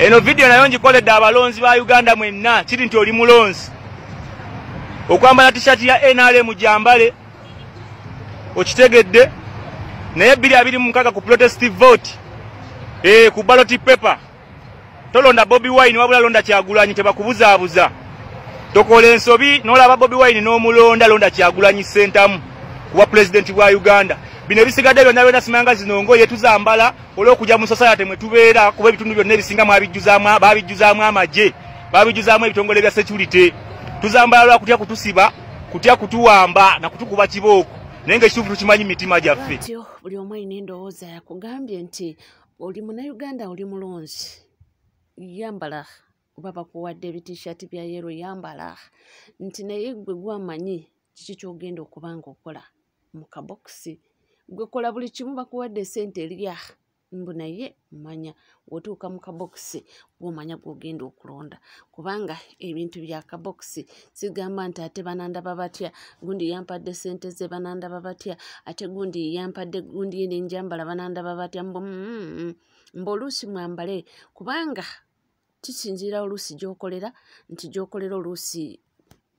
Eno video nayo ngikoledde abalonzi ba Uganda mwenna kiri nti oli mulonzi. Okwambala t-shirt ya NRM gyambale okitegedde naye 2026 ku protest vote ku ballot paper tolonda Bobi Wine wabula londa Kyagulanyi tebakubuzaabuza. Tokola ensobi n'olaba Bobi Wine n'omulonda londa Kyagulanyi sentamu kuba president wa Uganda. Bino bisigadde byonna byonna simanga zinongo yetuzambala olw'okujja mu society mwe tubeera kuba ebitundu byonna ebisinga babijjuzaamu amagye babijjuzaamu ebitongole bya security. Tuzambala lwa kutya kutusiba kutya kutuwamba na kutukuba kibooko naye ng'ekituufu tukimanyi mitima gyaffe. Buli omu alina endowooza yakugambye nti oli Munnayuganda oli mulonzi yambala oba bakuwadde ebitishati bya yero yambala nti naye gwe gwamanyi kiki kyogenda okuba ng'okola mu kabokisi gwe kola buli kimu bakuwadde ssente erya mbu naye manya wotuuka mu kabokisi gw'omanya gw'ogenda okulonda kubanga ebintu bya kabokisi sigamba nti ate banandaba batya gundi yampadde ssente ze banandaba batya ate gundi yampadde gundi yene njambala banandaba batya mbu oluusi mwambale kubanga kisinziira oluusi gy'okolera nti gy'okolera oluusi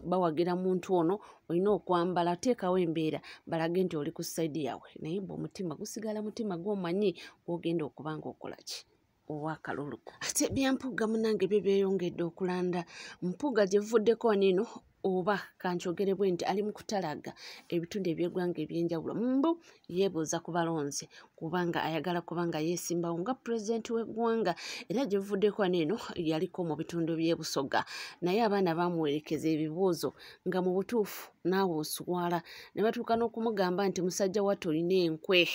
bawagira muntu ono olina okwambala teekawo embeera balage nti oli ku sayidi yawe naye mbu omutima gusigala mutima gw'omanyi gw'ogenda okuba ng'okola ki owakalulu. Ate byampuuga munange byo byeyongedde okulanda mpuuga gye vuddeko wano oba kankyogerebwe nti ali mu kutalaga ebitundu eby'eggwanga ebyenjawulo mbu yeebuuza ku balonzi kubanga ayagala kubanga yeesimbawo nga pulezidenti w'eggwanga era gye vuddeko wano yaliko mu bitundu by'ebusoga naye abaana bamuwerekeza ebibuuzo nga mu butuufu naawe oswala ne batuuka n'okumugamba nti musajja wattu olina enkwe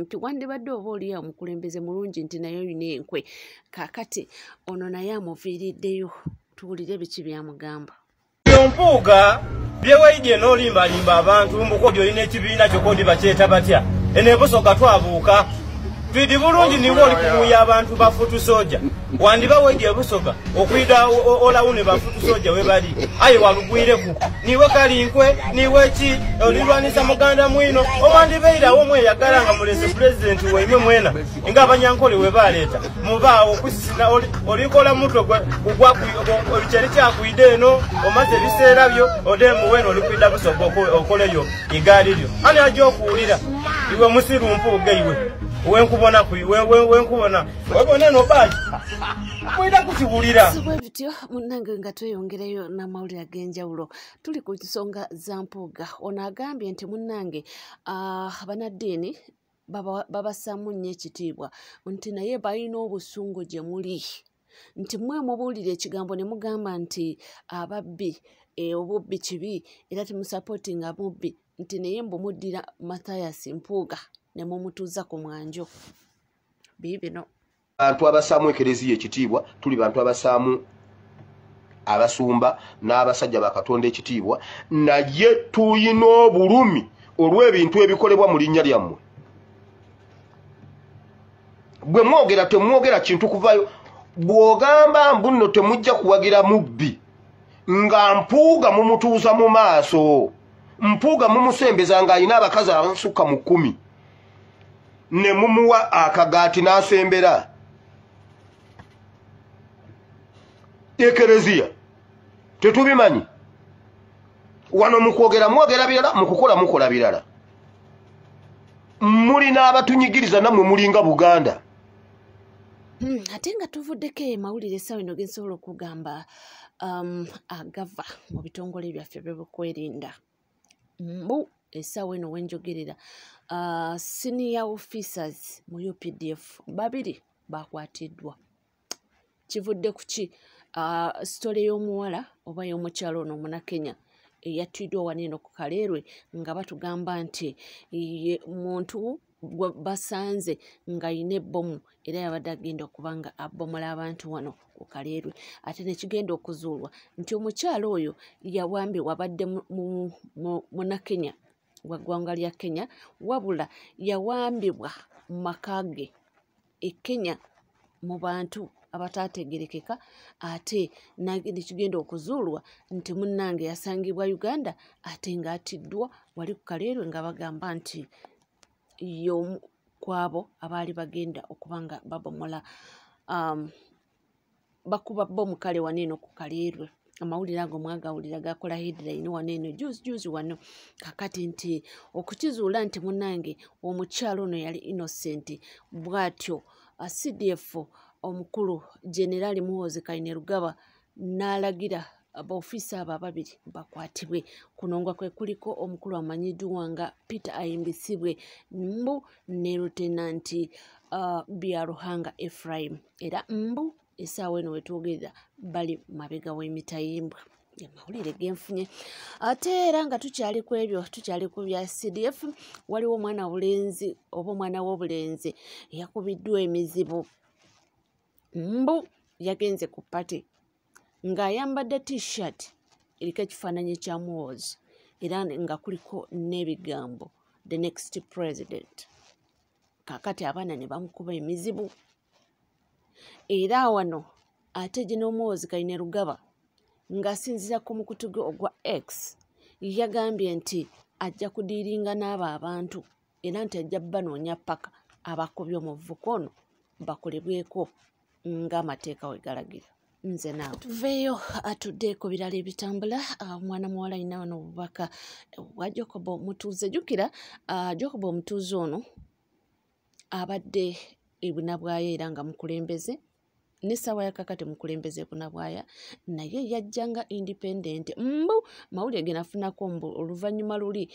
nti wandibadde oba oli omukulembeze mulungi nti naye olina enkwe kaakati ono naye amuviiriddeyo tuwulire biki byamugamba. Mpuuga byewayidde n'olimbalimba abantu mbukodyo olina ekibiina kyokodi bakyeta batya eno ebusoga twabuuka twidi bulungi niwe oli kubuuya abantu bafutu soja wandiba weedi ebusoga okwida olawune bafutu soja we bali aye walugwireku niwe kalinkwe niwe ki olirwanisa muganda mwino owandibeirawo mweyagala nga mulese pulezidenti weimwe mwena nga abanyankole we baleeta mubaawo okusisina olikola mutwe kyeri kyakwide eno omaze ebiseera byo odemu weno olikwida busoga okoleyo igaali lyo ani ajja okuwulira iwe musiru mpuuga iwe wenkubona wabona no baji mwida kukiwulira sibwe bityo munnange nga tweyongereyo n'amawulire ag'enjawulo tuli ku nsonga za mpuuga ono agambye nti munnange abanaddiini babasaamu nnyo ekitiibwa nti naye balina obusungu gye muli nti mmwe mubuulira ekigambo ne mugamba nti ababbi obubbi kibi era temusapootinga mubbi nti naye mbu muddira Mathias Mpuuga ne mumutuuza ku mwanjo biibino. Bantu abasaamu ekereziya ekitiibwa tuli bantu abasaamu abasumba n'abasajja ba Katonda ekitiibwa naye tuyina obulumi olw'ebintu ebikolebwa mu linnya lyammwe. Bwe mwogera temwogera kintu kuvayo bw'ogamba mbu nno temujja kuwagira mubbi nga Mpuuga mumutuuza mu maaso Mpuuga mumusembeza ng'alina abakazi abasukka mu 10 ne mumuwa akagaati n'asembera ekereziya tetubimanyi wano mukwogera mwogera birala mukukola mukola birala mulina abatunyigiriza nammwe mulinga Buganda. Ate nga tuvuddeko mawulire essaawa eno gensobola okugamba agava mu bitongole byaffe by'okwerinda mbu essaawa eno wenjogerera senior officers mu UPDF 2 bakwatiddwa. Kivudde ku ki sitole y'omuwala oba y'omukyalo ono Munnakenya eyattiddwa wano eno ku Kaleerwe nga batugamba nti muntu basanze ng'ayina ebbomu era yabadde agenda okuba nga abbomola abantu wano ku Kaleerwe ate nekigenda okuzuulwa nti omukyalo oyo yawambibwa abadde Munnakenya wa ggwanga lya Kenya wabula yawambibwa mu maka ge e Kenya mu bantu abataategerekeka ate nekigenda okuzuulwa nti munnange yasangibwa Uganda ate ng'atiddwa wali ku Kaleerwe nga bagamba nti y'omu kwabo abaali bagenda okuba nga babomola bakuba bomu kale waneno ku Kaleerwe amawulire ago mwagawulira gakola headline waneno juzi wano kakati nti okukizuula nti munnange omukyalo ono yali innocent bwatyo CDF omukulu General Muhoozi Kainerugaba n'alagira abaofiisa abo ababiri bakwatibwe. Kunongwa kwe kuliko omukulu amanyiddwa nga Peter Ayimbisibwe Mbu ne Lieutenant Byaruhanga Ephraim. Era Mbu essaawa eno wetwogerera bali mabega w'emitayimbwa. Amawulire genfunye. Ate era nga tukyali ku ebyo, tukyali ku bya CDF, waliwo omwana bulenzi oba omwana w'obulenzi yakubiddwa emizibu. Mbu yagenze ku pati ng'ayambadde t-shirt eriko ekifaananyi kya Muhoozi era nga kuliko n'ebigambo the next president. Kakati abaana ne bamukuba emizibu. Era wano ate General Muhoozi Kainerugaba ng'asinziira ku mukutu gwe ogwa X yagambye nti ajja kudiiringa n'abo abantu era nti ajja banoonya paka abakubye omuvubuka ono bakolebweko ng'amateeka we galagira. Nze naawe tuveeyo atudde ku birala ebitambula. Mwana muwala ayina wano obubaka bwa Jacob Mutuuze. Jjukira Jacob Mutuuze ono abadde ebunabwaya era nga mukulembeze n'essaawa ya kakati mukulembeze ebunabwaya naye yajjanga independent. Mbu mawulire ge nafunako oluvannyuma luli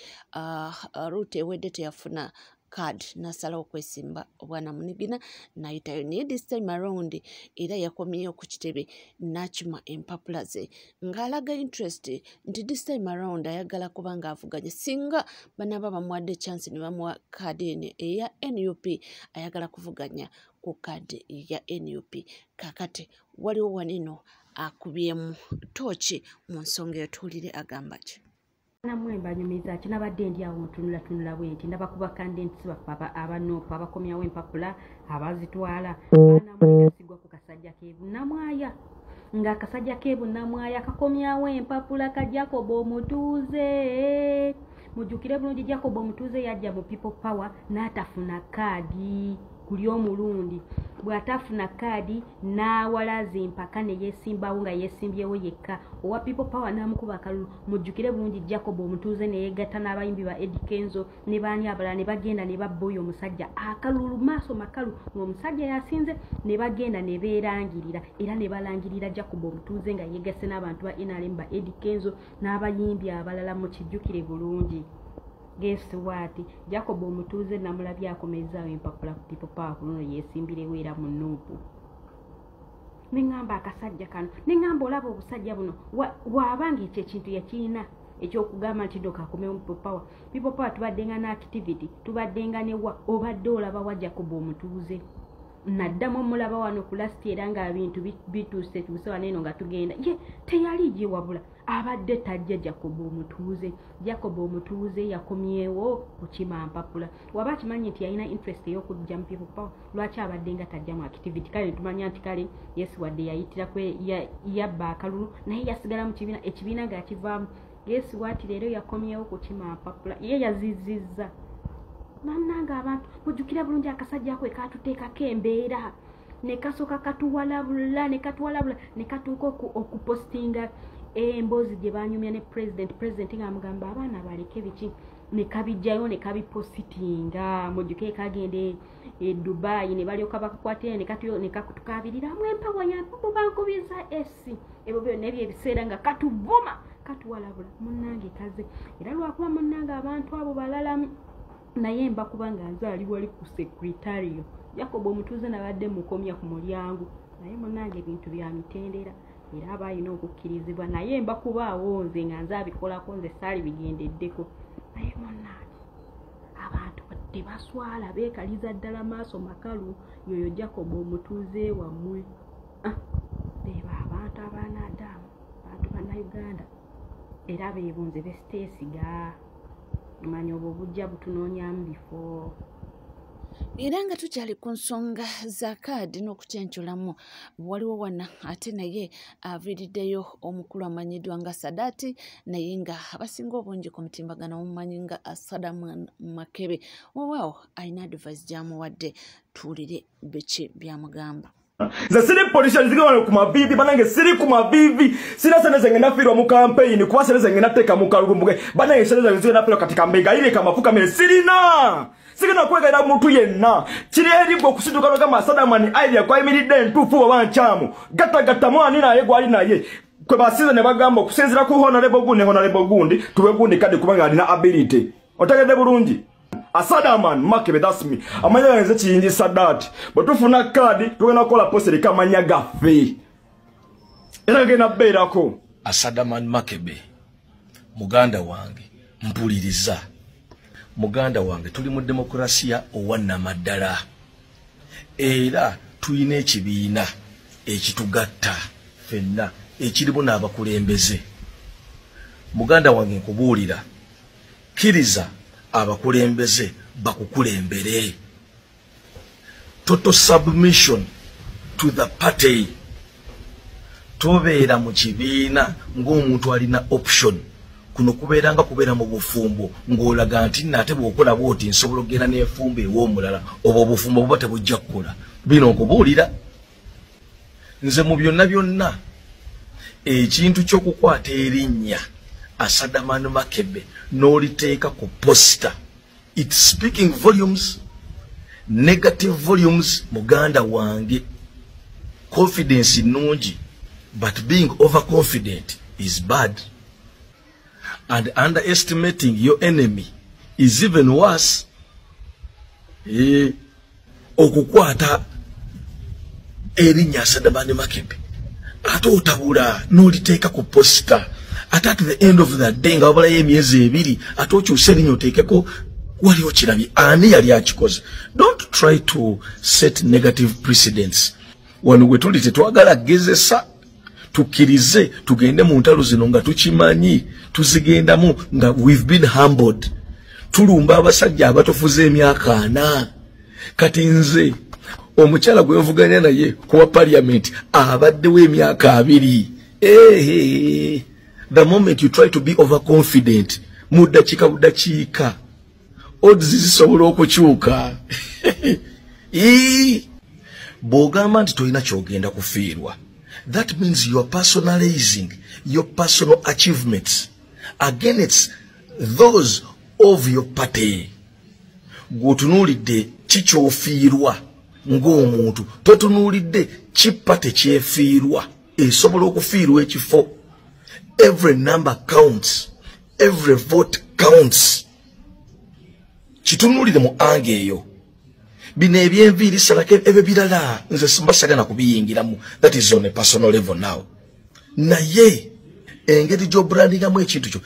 Ruth ewedde teyafuna card n'asalawo okwesimba obwana munigina n'ayitayo naye this time around era yakomyeyo ku kitebe n'akima empapula ze ng'alaga interest nti this time around ayagala kuba ng'avuganye singa banaaba bamuwadde chance ne bamuwa kaadi eno eya NUP ayagala kuvuganya ku kaadi ya NUP. Kakati waliwo waneno akubyemu tooki mu nsonga eyo tuwulire agamba ki. Namwe mbanyumiza kinabadde ndi awo mutunula bwenti ndabakuba kandenti bapapa abanopa abakomyawo empapula abazitwala namwe kasigwa ku kasajja kebu namwaya nga kasajja kebu namwaya kakomyawo empapula ka Jacob Mutuuze. Mujjukire bulungi Jacob Mutuuze yajja mu People Power n'atafuna kaadi kuli omulundi bw'atafuna kaadi n'awalazi mpaka ne yeesimbawo nga yeesimbyewo yekka owa People Power n'amukuba akalulu. Mujjukire bulungi Jacob Mutuuze ne yeegatta n'abayimbi ba Eddie Kenzo ne baani abalala ne bagenda ne babba oyo omusajja akalulu maaso makalu ng'omusajja yasinze ne bagenda ne beerangirira era ne balangirira Jacob Mutuuze nga yeegasse n'abantu ba NRM ba Eddie Kenzo n'abayimbi abalala mu kijjukire bulungi. Guess what? Jacob Mutuuze namulabye akomezaawo empapula ku People Power kuno yeesimbirewo era mu Nuupu. Nengamba akasajja kano nengamba olaba obusajja buno waabanga ekyo ekintu yakirina ekyokugamba nti doka akomewo mu People Power tubaddenga n'activity tubaddenga newa obadde olaba wa Jacob Mutuuze naddamu omulaba wano ku last era nga bintu bituuse wano eno nga tugenda ye teyali gye wabula abadde tajja Jacob Mutuuze. Jacob Mutuuze yakomyewo kukima mpapula. Waba akimanyi nti yalina interest ey'okujja mu People Power lwaki abadde nga tajja mu activity. Kale tumanya nti kale Yesu wadde yayitira kwe yabba akalulu naye yasigala mu kibiina ekibiina ng'akivaamu. Yesu wati leero yakomyewo kukima mpapula ye yazizizza. Nannanga abantu mujjukira bulungi akasajja kwe katuteekako embeera ne kasooka katuwalabula ne katuuka okupostinga emboozi gye banyumya ne president ng'amugamba abaana baleke biki ne kabijjayo ne kabipositinga. Mujjukire kagende e Dubai ne balyoka bakakwatira ne katukabiriramu empawa yapo bankubiza esi ebyo byo nebyo ebiseera nga katuvuma katuwalabula munnange kaze era lwakuba munnange abantu abo balalamu naye mba kubanga nzaali wali ku secretariyo Jacob Mutuuze nabadde mukomya ku mulyango naye munnange ebintu bya mitendera era abalina okukkirizibwa naye mba kubaawo nze nga nze abikolako nze saali bigendeddeko naye munnange abantu tebaswala beekaliza ddala maaso makalu yoyo Jacob Mutuuze wammwe beeba abantu abaanaadaamu abantu bannayuganda era beebunze besiteesiga manya obwo bujja butunoonyamu bifo. Era nga tukyali ku nsonga za kaadi n'okukyenkyulamu waliwo wana ate naye aviiriddeyo omukulu amanyiddwa nga Sadaati naye nga abasinga obungi ku mutimbagano omumanyi nga Saddam Makebe wawaawo alina advice gy'amuwadde tuwulire biki byamugamba. Nze siri politician zigana ku mabibi banange siri ku mabibi sina sana zengena firo mu campaign kuba sana zengena teka mu kalugumbuge banange sana zengena firo katika mbega ile kama fuka mele sirina sigana kwega ina muntu yenna kiri eribwo kusiduka kama Sadamani idea kwa imiride ntufu wabanchamu gata mwani na yego ali naye kwe basize ne bagamba okusenzera ku honorable gundi tuwe gundi kade kubanga alina ability otegede bulungi Asadaman Makebe that's me amanya nze kiyingi Sadat botufuna kadi tugenda kola poseri kamanya gaffe era gena beerako Asadaman Makebe muganda wange mpuliriza muganda wange tuli mu demokrasia owanna maddala era tuyina ekibiina ekitugatta fenna ekirimu n'abakulembeze muganda wange nkubuulira kiriza abakulembeze bakukulembere total submission to the party tobeera mu kibiina ng'omuntu alina option kuno kubeera nga kubeera mu bufumbo ng'olaga nti nate bw'okola bw'oti nsobola okugenda n'efumbo ew'omulala oba obufumbo buba tebujja kukola bino nkubuulira nze mu byonna byonna ekintu ky'okukwata erinnya Asadaman Makebe n'oliteeka ku poster it's speaking volumes negative volumes muganda wange confidence nungi but being overconfident is bad and underestimating your enemy is even worse okukwata erinnya Asadaman Makebe ate otabula n'oliteeka ku poster at the end of the day nga wabalayo emyezi ebiri ate okyusa erinnya oteekeko waliwo kirabye ani yali akikoze. Don't try to set negative precedents. Wano gwe tuli tetwagala gezesa tukirize tugende mu ntalo zino nga tukimanyi tuzigendamu nga we've been humbled. Tulumba abasajja abatofuze emyaka 4 kati nze omukyala gwe nvuganya naye kuwa parliament abaddewo emyaka 2. The moment you try to be overconfident mudakiika odds zisobola okukyuka. Bw'ogamba nti tolina ky'ogenda kufiirwa, that means you are personalizing your personal achievements against those of your party. Gwotunuulidde kikyofiirwa ng'omuntu, totunuulidde kipate kyefiirwa esobola okufiirwa ekifo. Every number counts, every vote counts. Kitunulire mu ange eyo. Bino ebyenviiri salako ebyo birala nze simbasagana kubiyingiramu. That is on a personal level now. Naye engeri gy'obrandingamu ekintu kyo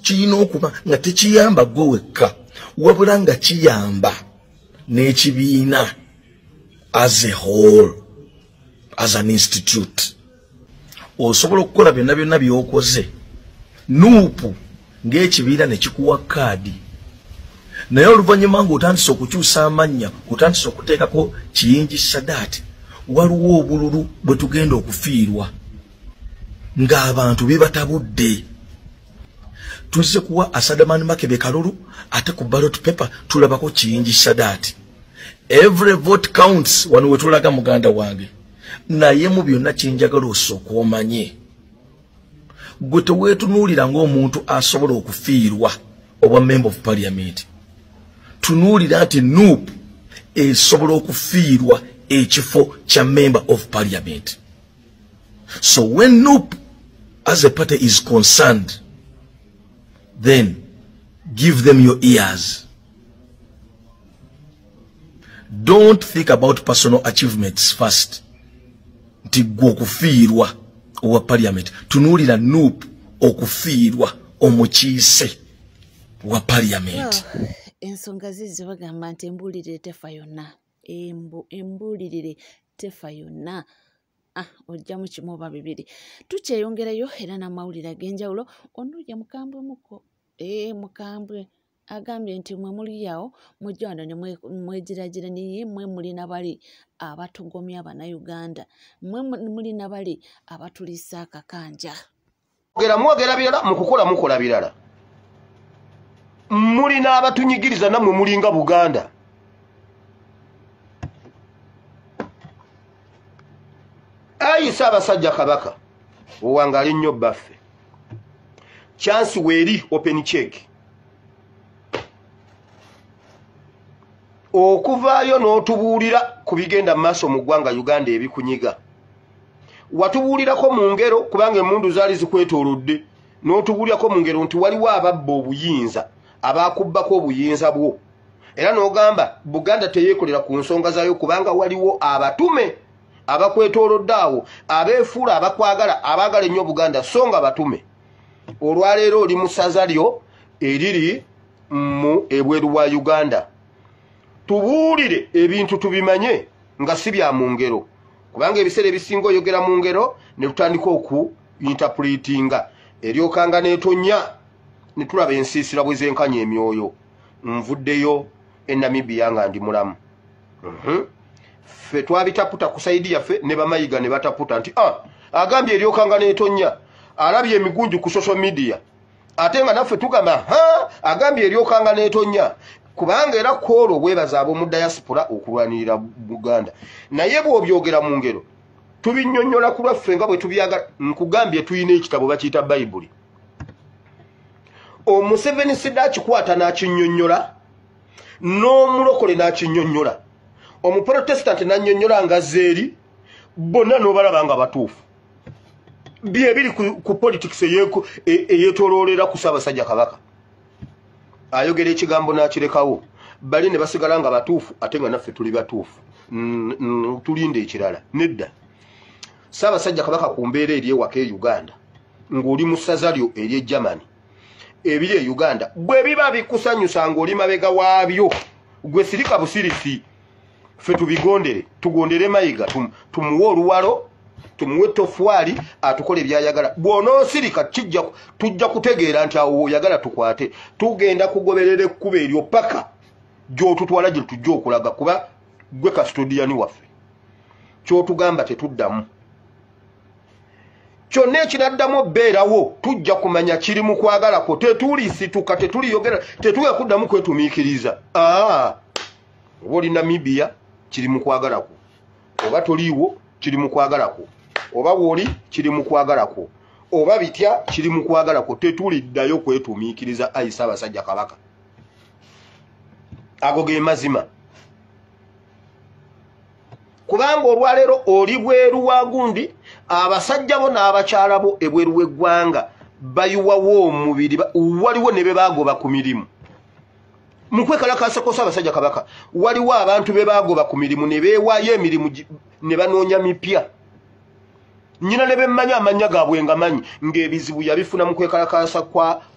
kiyina okuba nga tekiyamba gwe wekka wabula nga kiyamba n'ekibiina as a whole, as an institute. Osobola okukola byonna by'okoze nuupu ng'ekibiina ne kikuwa kaadi naye oluvannyuma ng'otandise okukyusa amannya otandise okuteekako kiyingi Sadat waliwo obululu bwe tugenda okufiirwa ng'abantu bebatabudde. Tuzze kuwa Asadaman Makebe kalulu ate ku ballot paper tulabako kiyingi Sadat. Every vote counts wano we tulaga muganda wange. Naye mu byonna kyenjagala osooka omanye gwe teweetunuulira ng'omuntu asobola okufiirwa obwa member of parliament. Tunuulira nti NUP esobola okufiirwa ekifo kya member of parliament. So when NUP as a party is concerned, then give them your ears. Don't think about personal achievements first. Nti gwe okufiirwa owa parliament. Tunuulira NUP okufiirwa omukiise wa parliament. Ensonga zizi bagamba nti embulirire tefa yonna. Embulirire tefa yonna. Ojja mu kimu oba bibiri. Tukyeyongerayo era n'amawulire ag'enjawulo. Ono ya Mukambwe muko. Mukambwe agambye nti mwe muli awo mujja wano ne mwegiragira niye mwe muli nabali abatugomya Bannayuganda. Mwe muli nabali abatulisa akakanja. Mwogera birala mukukola mukola birala. Muli n'abatunyigiriza namwe mulinga Buganda. ayi Ssaabasajja Kabaka owangaale nnyo baffe chance weeri open check okuvaayo n'otubuulira ku bigenda mu maaso mu ggwanga Uganda ebikunyiga watubuulirako mu ngero kubanga emmundu zaali zikwetoolodde n'otubuulirako mu ngero nti waliwo ababba obuyinza abaakubbako obuyinza bwo era n'ogamba Buganda teyeekolera ku nsonga zaayo kubanga waliwo abatume abakwetoolodde awo abeefuula abakwagala abaagala ennyo Buganda so nga batume olwaleero oli mu ssaza lyo eriri mu ebweru wa Uganda tubuulire ebintu tubimanye nga si bya mu ngero kubanga ebiseera ebisinga oyogera mu ngero ne tutandika oku interpretinga eryokanga n'etonnya ne tulaba ensiisira bwe zenkanya emyoyo nvuddeyo e Namibia nga ndi mulamu ffe twabitaputa ku saidi yaffe ne bamayiga ne bataputa nti agambye eryokanga n'etonnya alabye emigunju ku social media ate nga naffe tugamba agambye eryokanga n'etonnya kubanga era kwolwo bwebaza ab'omu diaspora okulwanirira Buganda naye bw'obyogera mu ngero tubinnyonnyola ku lwaffe nga bwe tubyagala nkugambye tuyina ekitabo bakiyita Bayibuli Museveni Sida akikwata n'akinnyonnyola n'omulokole n'akinnyonnyola omuprotestant n'annyonnyola nga zeeri bonna n'obalaba nga batuufu bye biri ku politics eyeetooloolera ku Ssaabasajja Kabaka ayogera ekigambo n'akirekawo bali ne basigala nga batuufu ate nga naffe tuli batuufu tulinde ekirala nedda Ssaabasajja Kabaka ku mbeera eri ewaka e Uganda ng'oli mu ssaza lyo eri e Germany ebiri e Uganda bwe biba bikusanyusa ng'oli mabega waabyo gwe sirika busirisi ffe tubigondere tugondere Mayiga tumuwe oluwalo tumuwe tofwali atukole byayagala bw'onoosirika tujja kutegeera nti awo oyagala tukwate tugenda kugoberera ekkuba eryo paka gy'otutwala gye tujja okulaga kuba gwe kastodiani waffe ky'otugamba tetuddamu kyonna ekinaddamu bbeerawo tujja kumanya kiri mu kwagala kwo tetulisituka tetuliyogera tetuya kuddamu kwetumiikiriza oba oli Namibia kiri mu kwagala kwo oba toliiwo kiri mu kwagala kwo oba woli kiri mu kwagala kwo oba bitya kiri mu kwagala kwo tetuliddayo kwetumiikiriza ayi Ssaabasajja Kabaka ago ge mazima kubanga olwaleero oli bweru wa gundi abasajja bo n'abakyala bo ebweru w'eggwanga bayiwawo omubiri waliwo ne be baagoba ku mirimu mu kwekalakaasa ko Ssaabasajja Kabaka waliwo abantu be baagoba ku mirimu ne beewaayo emirimu ne banoonya mipya nyina ne bemmanyi amannya gaabwe nga manyi ng'ebizibu yabifuna mu kwekalakaasa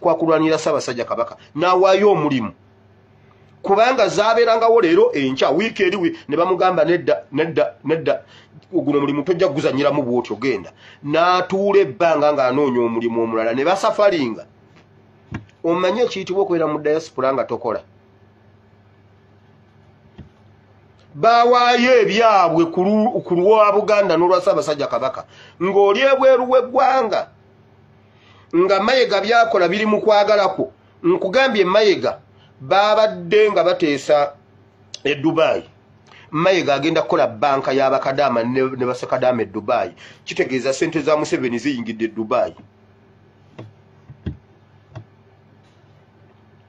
kwa kulwanira Ssaabasajja Kabaka n'awaayo omulimu kubanga zaabeerangawo leero enkya wiiki eriwi ne bamugamba nedda guno omulimu tojja kuguzanyiramu bw'otyo genda n'atuula ebbanga ng'anoonya omulimu omulala ne basafalinga omanye ekiyitibwa okubeera mu diaspora nga tokola bawaayo ebyabwe ku lwa Buganda n'olwa Ssaabasajja Kabaka ng'oli ebweru w'eggwanga nga Mayiga byakola biri mu kwagalako nkugambye Mayiga babadde nga bateesa e Dubai Mayiga agenda kukola banka y'abakadaama ne basakadaama e Dubai kitegeeza sente za Museveni ziyingidde e Dubai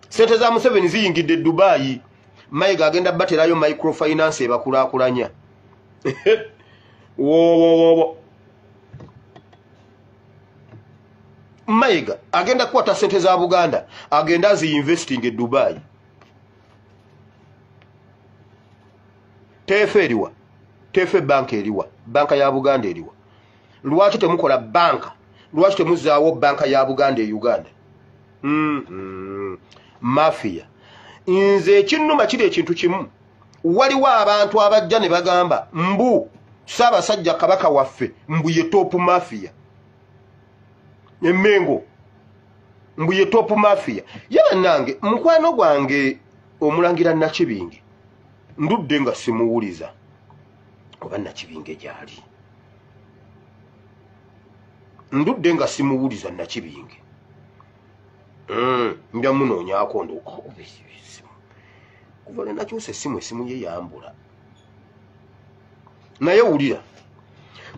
sente za Museveni ziyingidde e Dubai Mayiga agenda baterayo microfinance ebakulaakulanya Mayiga agenda kukwata sente za Buganda agenda azi-investing e Dubai tefe eriwa tefe banka eriwa banka ya Buganda eriwa lwaki temukola banka lwaki temuzaawo banka ya Buganda e Uganda mafia nze ekinnuma kiri ekintu kimu waliwo abantu abajja ne bagamba mbu Ssaabasajja Kabaka waffe mbu ye top mafia Emengo mbu ye top mafia yaba nange mukwano gwange omulangira Nakibinge ndudde nga simuwuliza oba Nakibinge gyali ndudde nga simuwuliza Nakibinge nja munoonyaako ndo kuva ne nakyusa essimu ye yambula naye wulira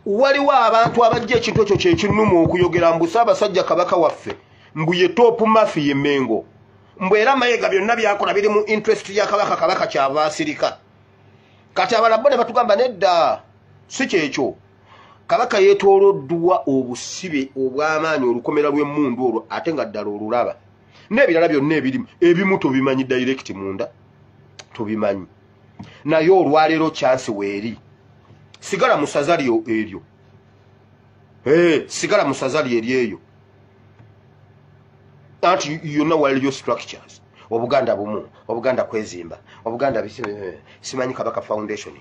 waliwo abantu abajja ekintu ekyo kyekinnuma okuyogera mbu Ssaabasajja Kabaka waffe mbu ye top mafi ye Mengo mbu era Mayiga byonna byakola biri mu interest ya Kabaka kyava asirika kati abalabo ne batugamba nedda si kyekyo Kabaka yeetooloddwa obusibe obw'amaanyi olukomera lw'emmundu olwo ate nga ddala olulaba n'ebirala byonna ebirimu ebimu tobimanyi direct munda tobimanyi naye olwaleero chance weeri sigala musazali eryo sigala musazali eryo anti yonna waliyo structures Obuganda bumu Obuganda kwezimba Obuganda simanyi Kabaka Foundation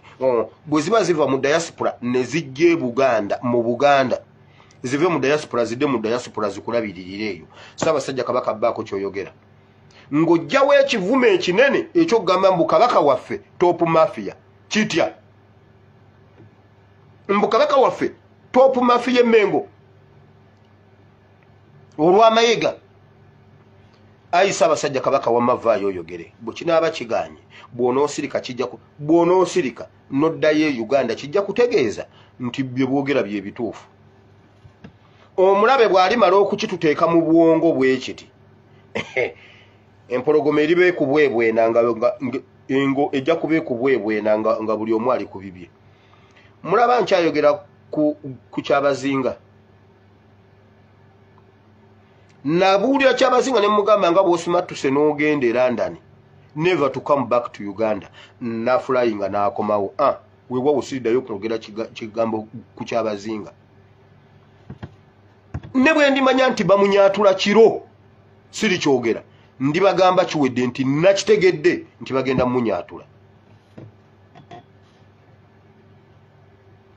bwe ziba ziva mu diaspora ne zijje Buganda mu Buganda zive mu diaspora zidde mu diaspora zikulabirira eyo Ssaabasajja Kabaka baako kyoyogera ng'ojjawo ekivume ekinene ekyokugamba mbu Kabaka waffe top mafia kitya mbu Kabaka waffe top mafia Mengo olw'Amayiga ayi Ssaabasajja Kabaka wamavaayo oyogere bwe kinaaba kiganye bw'onoosirika bw'onoosirika n'oddayo e Uganda kijja kutegeeza nti bye boogera bye bituufu omulabe bw'alimala okukituteeka mu bwongo bwekiti empologoma eriba ekubwebwena engo ejja kuba ekubwebwena nga buli omu ali ku bibye mulaba nkyayogera ku Kyabazinga nabuulira Kyabazinga ne mugamba nga bw'osimattuse n'ogenda e London never to come back to Uganda naflyinga n'akomawo weewawo siriddayo kwogera kigambo ku Kyabazinga ne bwe ndimanya nti bamunyatula kiro siri kyogera ndibagamba kiwedde nti nakitegedde nti bagenda munyatula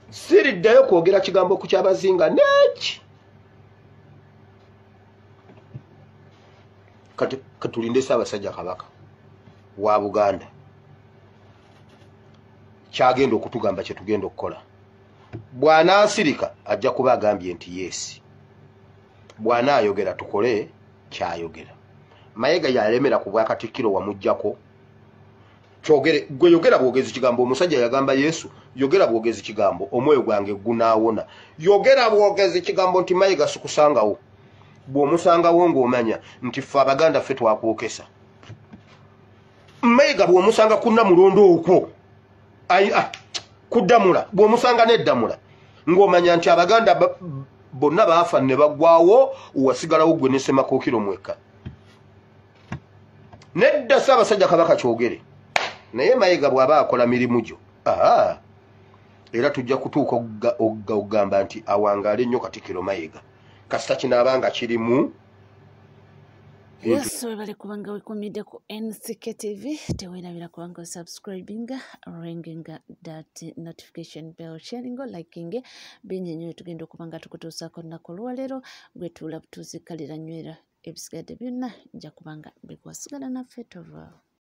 siriddayo kwogera kigambo ku Kyabazinga neki kati katulinde Ssaabasajja Kabaka wa Buganda kyagenda okutugamba kye tugenda okukola bw'anaasirika ajja kuba agambye nti yes bw'anaayogera tukole kyayogera Mayiga yalemera ku Bwakatikkiro wamuggyako kyogere gwe yogera bwogezi kigambo omusajja yagamba Yesu yogera bwogezi kigambo omwoyo gwange gunaawona yogera bwogezi kigambo nti Mayiga sikusangawo bw'omusangawo ng'omanya nti ffe Abaganda ffe twakwokesa Mayiga bw'omusanga ku Namulondo okwo kuddamula bw'omusanga n'eddamula ng'omanya nti Abaganda bonna baafa ne baggwawo wasigalawo gwe ne Ssemakookiro mwekka nedda Ssaabasajja Kabaka kyogere naye Mayiga bw'aba akola mirimu gyo era tujja kutuuka okugamba nti awangaale ennyo Katikkiro Mayiga kasita kinaabanga kirimu yes webale kubanga wekumidde ku NCK TV teweerabira kubanga subscribinga ringinga that notification bell sharinga likinge binyenyo tugenda okubanga tukutuusaako nnaku olwaleero gwe tuula butuuzikalira nywera ebisigadde byonna nja kubanga bikwasigala naffe tova